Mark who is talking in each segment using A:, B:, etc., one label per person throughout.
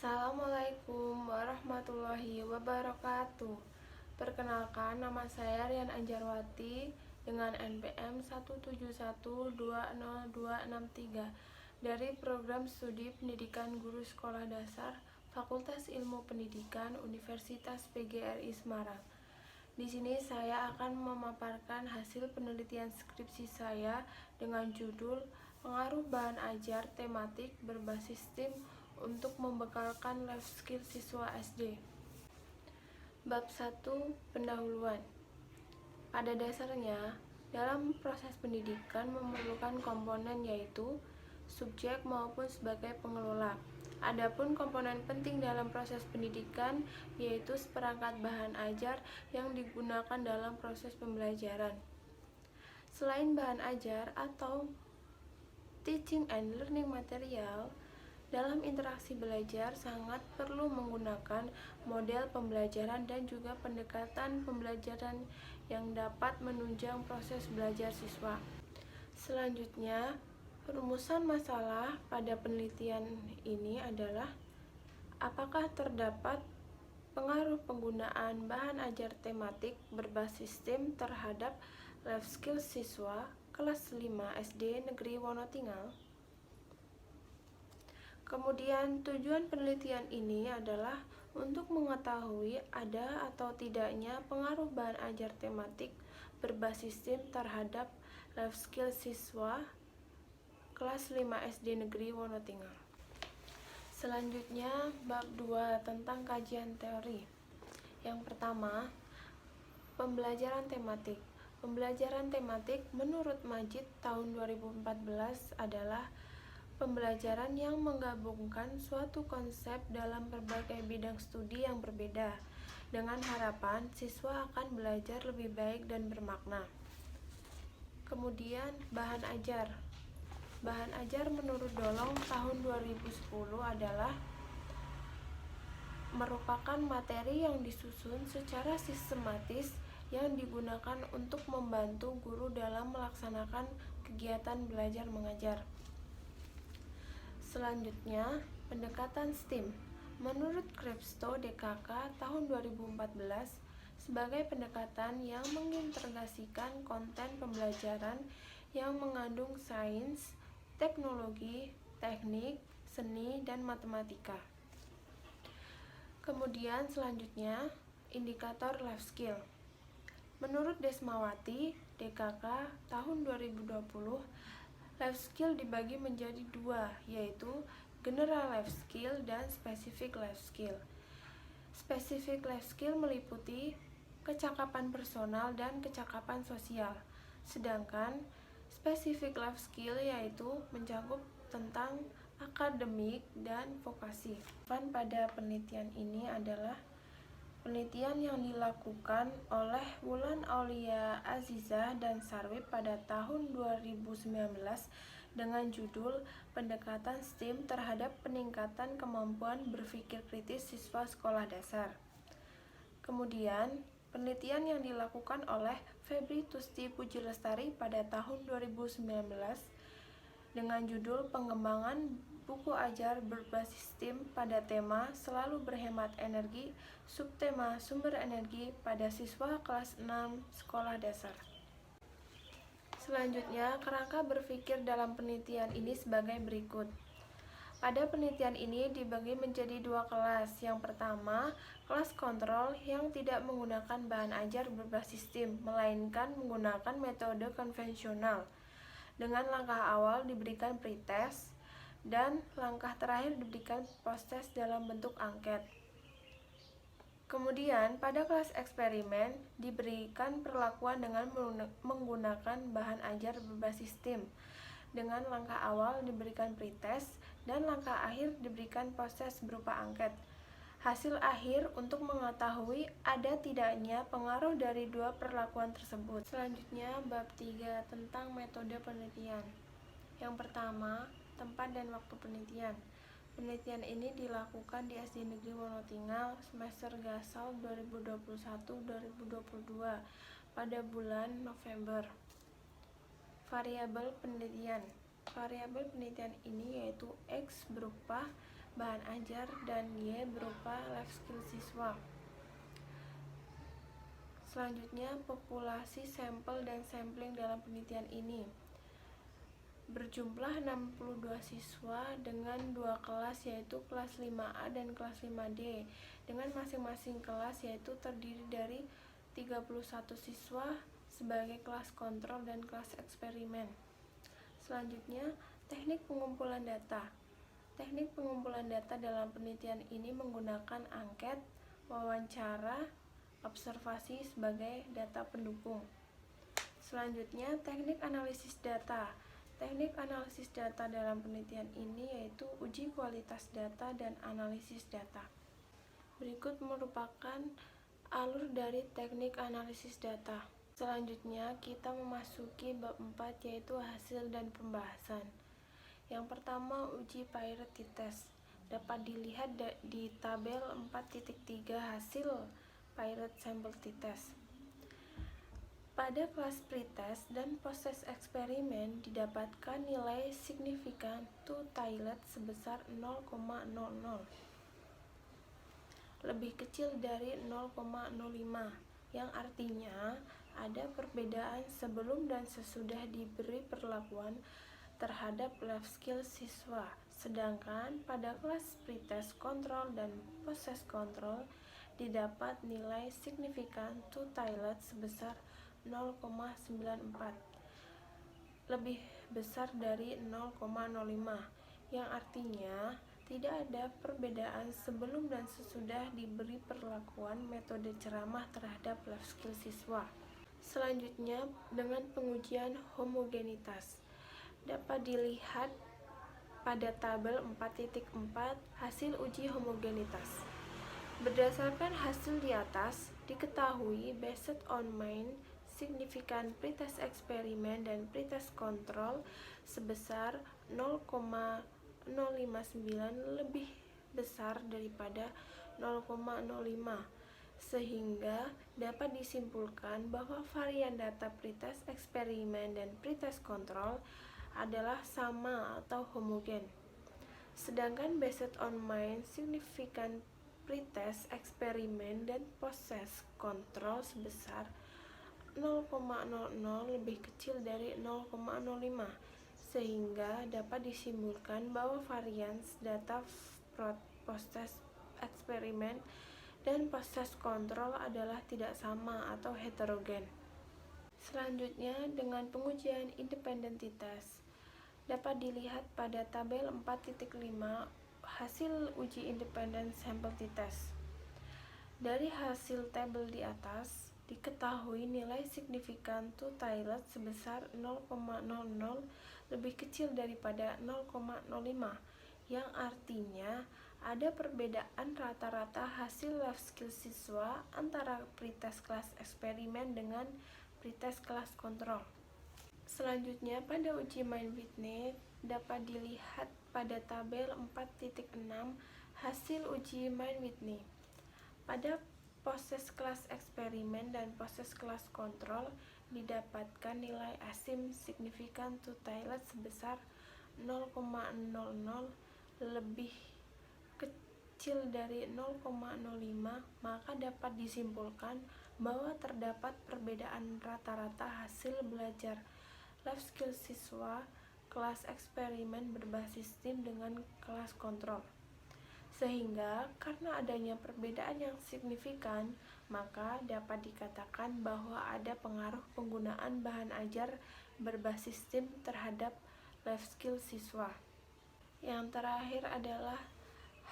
A: Assalamualaikum warahmatullahi wabarakatuh. Perkenalkan, nama saya Rian Anjarwati dengan NPM 1712023 dari Program Studi Pendidikan Guru Sekolah Dasar Fakultas Ilmu Pendidikan Universitas PGRI Semarang. Di sini saya akan memaparkan hasil penelitian skripsi saya dengan judul Pengaruh Bahan Ajar Tematik Berbasis STEM untuk membekalkan life skill siswa SD. Bab 1. Pendahuluan. Pada dasarnya, dalam proses pendidikan memerlukan komponen yaitu subjek maupun sebagai pengelola. Adapun komponen penting dalam proses pendidikan yaitu seperangkat bahan ajar yang digunakan dalam proses pembelajaran. Selain bahan ajar atau teaching and learning material, dalam interaksi belajar sangat perlu menggunakan model pembelajaran dan juga pendekatan pembelajaran yang dapat menunjang proses belajar siswa. Selanjutnya, rumusan masalah pada penelitian ini adalah apakah terdapat pengaruh penggunaan bahan ajar tematik berbasis STEM terhadap life skill siswa kelas 5 SD Negeri Wonotinggal. Kemudian tujuan penelitian ini adalah untuk mengetahui ada atau tidaknya pengaruh bahan ajar tematik berbasis STEM terhadap life skill siswa kelas 5 SD Negeri Wonotinggal. Selanjutnya, bab 2 tentang kajian teori. Yang pertama, pembelajaran tematik. Pembelajaran tematik menurut Majid tahun 2014 adalah pembelajaran yang menggabungkan suatu konsep dalam berbagai bidang studi yang berbeda, dengan harapan siswa akan belajar lebih baik dan bermakna. Kemudian, bahan ajar. Bahan ajar menurut Dolong tahun 2010 adalah merupakan materi yang disusun secara sistematis yang digunakan untuk membantu guru dalam melaksanakan kegiatan belajar mengajar. Selanjutnya, pendekatan STEAM. Menurut Krebsto DKK tahun 2014, sebagai pendekatan yang mengintegrasikan konten pembelajaran yang mengandung sains, teknologi, teknik, seni, dan matematika. Kemudian selanjutnya, indikator life skill. Menurut Desmawati DKK tahun 2020, life skill dibagi menjadi dua, yaitu general life skill dan specific life skill. Specific life skill meliputi kecakapan personal dan kecakapan sosial, sedangkan specific life skill yaitu mencakup tentang akademik dan vokasi. Pada penelitian ini adalah penelitian yang dilakukan oleh Wulan Aulia Azizah dan Sarwib pada tahun 2019 dengan judul Pendekatan STEAM terhadap peningkatan kemampuan berpikir kritis siswa sekolah dasar. Kemudian, penelitian yang dilakukan oleh Febri Tusti Puji Lestari pada tahun 2019 dengan judul Pengembangan Buku Ajar Berbasis STEAM pada tema Selalu Berhemat Energi, subtema Sumber Energi pada siswa kelas 6 sekolah dasar. Selanjutnya, kerangka berpikir dalam penelitian ini sebagai berikut. Pada penelitian ini dibagi menjadi dua kelas. Yang pertama, kelas kontrol yang tidak menggunakan bahan ajar berbasis STEAM, melainkan menggunakan metode konvensional. Dengan langkah awal diberikan pretest, dan langkah terakhir diberikan post-test dalam bentuk angket. Kemudian, pada kelas eksperimen diberikan perlakuan dengan menggunakan bahan ajar berbasis STEAM. Dengan langkah awal diberikan pretest, dan langkah akhir diberikan post-test berupa angket. Hasil akhir untuk mengetahui ada tidaknya pengaruh dari dua perlakuan tersebut. Selanjutnya, bab 3 tentang metode penelitian. Yang pertama, tempat dan waktu penelitian. Penelitian ini dilakukan di SD Negeri Wonotinggal semester Gasal 2021-2022 pada bulan November. Variabel penelitian. Variabel penelitian ini yaitu X berupa bahan ajar, dan Y berupa life skill siswa. Selanjutnya, populasi sampel dan sampling dalam penelitian ini berjumlah 62 siswa dengan dua kelas, yaitu kelas 5A dan kelas 5D, dengan masing-masing kelas yaitu terdiri dari 31 siswa sebagai kelas kontrol dan kelas eksperimen. Selanjutnya, teknik pengumpulan data. Teknik pengumpulan data dalam penelitian ini menggunakan angket, wawancara, observasi sebagai data pendukung. Selanjutnya, teknik analisis data. Teknik analisis data dalam penelitian ini yaitu uji kualitas data dan analisis data. Berikut merupakan alur dari teknik analisis data. Selanjutnya, kita memasuki bab 4 yaitu hasil dan pembahasan. Yang pertama, uji Pearson test. Dapat dilihat di tabel 4.3 hasil Pearson sample test. Pada kelas pretest dan post-test eksperimen didapatkan nilai signifikan two-tailed sebesar 0,00, lebih kecil dari 0,05, yang artinya ada perbedaan sebelum dan sesudah diberi perlakuan terhadap life skill siswa. Sedangkan pada kelas pretest kontrol dan post-test kontrol didapat nilai signifikan two-tailed sebesar 0,94, lebih besar dari 0,05, yang artinya tidak ada perbedaan sebelum dan sesudah diberi perlakuan metode ceramah terhadap life skill siswa. Selanjutnya, dengan pengujian homogenitas. Dapat dilihat pada tabel 4.4 hasil uji homogenitas. Berdasarkan hasil di atas, diketahui based on mean signifikan pretest eksperimen dan pretest kontrol sebesar 0,059 lebih besar daripada 0,05, sehingga dapat disimpulkan bahwa varian data pretest eksperimen dan pretest kontrol adalah sama atau homogen. Sedangkan based on mean signifikan pretest eksperimen dan post-test kontrol sebesar 0,00 lebih kecil dari 0,05, sehingga dapat disimpulkan bahwa varians data post-test eksperimen dan post-test kontrol adalah tidak sama atau heterogen. Selanjutnya, dengan pengujian independentitas. Dapat dilihat pada tabel 4.5 hasil uji independen sample test. Dari hasil tabel di atas, diketahui nilai signifikan two-tailed sebesar 0,00 lebih kecil daripada 0,05, yang artinya ada perbedaan rata-rata hasil life skill siswa antara pretest kelas eksperimen dengan pretest kelas kontrol. Selanjutnya, pada uji Mann-Whitney dapat dilihat pada tabel 4.6 hasil uji Mann-Whitney. Pada post-test kelas eksperimen dan post-test kelas kontrol didapatkan nilai asim signifikan two-tailed sebesar 0,00 lebih kecil dari 0,05, maka dapat disimpulkan bahwa terdapat perbedaan rata-rata hasil belajar life skill siswa kelas eksperimen berbasis tim dengan kelas kontrol. Sehingga karena adanya perbedaan yang signifikan, maka dapat dikatakan bahwa ada pengaruh penggunaan bahan ajar berbasis tim terhadap life skill siswa. Yang terakhir adalah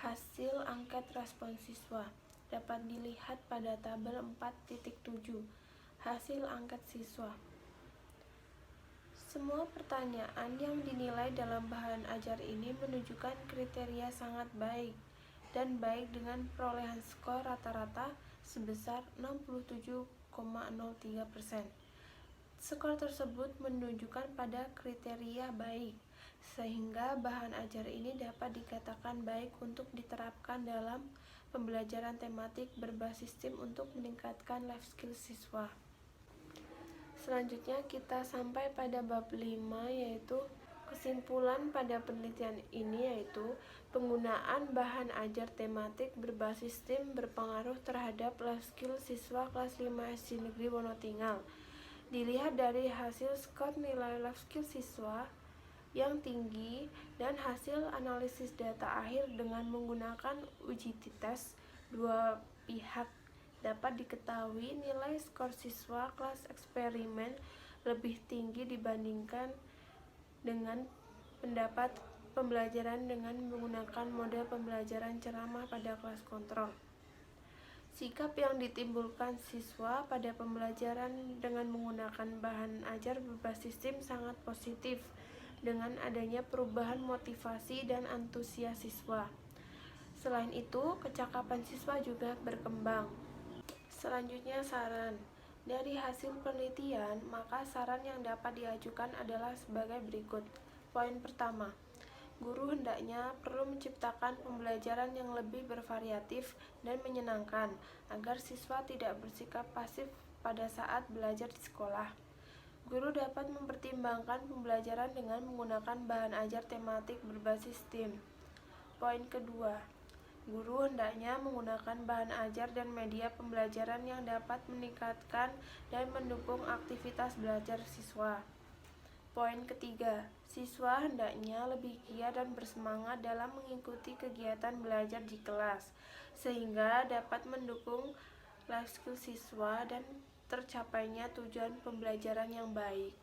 A: hasil angket respons siswa. Dapat dilihat pada tabel 4.7 hasil angket siswa. Semua pertanyaan yang dinilai dalam bahan ajar ini menunjukkan kriteria sangat baik dan baik dengan perolehan skor rata-rata sebesar 67,03%. Skor tersebut menunjukkan pada kriteria baik, sehingga bahan ajar ini dapat dikatakan baik untuk diterapkan dalam pembelajaran tematik berbasis tim untuk meningkatkan life skill siswa. Selanjutnya kita sampai pada bab 5 yaitu Kesimpulan pada penelitian ini yaitu penggunaan bahan ajar tematik berbasis STEM berpengaruh terhadap life skill siswa kelas 5 SD Negeri Wonotinggal. Dilihat dari hasil skor nilai life skill siswa yang tinggi dan hasil analisis data akhir dengan menggunakan uji tes dua pihak, dapat diketahui nilai skor siswa kelas eksperimen lebih tinggi dibandingkan dengan pendapat pembelajaran dengan menggunakan model pembelajaran ceramah pada kelas kontrol. Sikap yang ditimbulkan siswa pada pembelajaran dengan menggunakan bahan ajar berbasis STEM sangat positif dengan adanya perubahan motivasi dan antusias siswa. Selain itu, kecakapan siswa juga berkembang. Selanjutnya, saran. Dari hasil penelitian, maka saran yang dapat diajukan adalah sebagai berikut. Poin pertama, guru hendaknya perlu menciptakan pembelajaran yang lebih bervariatif dan menyenangkan agar siswa tidak bersikap pasif pada saat belajar di sekolah. Guru dapat mempertimbangkan pembelajaran dengan menggunakan bahan ajar tematik berbasis STEM. Poin kedua, guru hendaknya menggunakan bahan ajar dan media pembelajaran yang dapat meningkatkan dan mendukung aktivitas belajar siswa. Poin ketiga, siswa hendaknya lebih giat dan bersemangat dalam mengikuti kegiatan belajar di kelas, sehingga dapat mendukung life skill siswa dan tercapainya tujuan pembelajaran yang baik.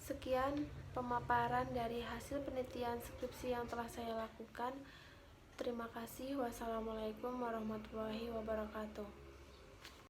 A: Sekian pemaparan dari hasil penelitian skripsi yang telah saya lakukan. Terima kasih. Wassalamualaikum warahmatullahi wabarakatuh.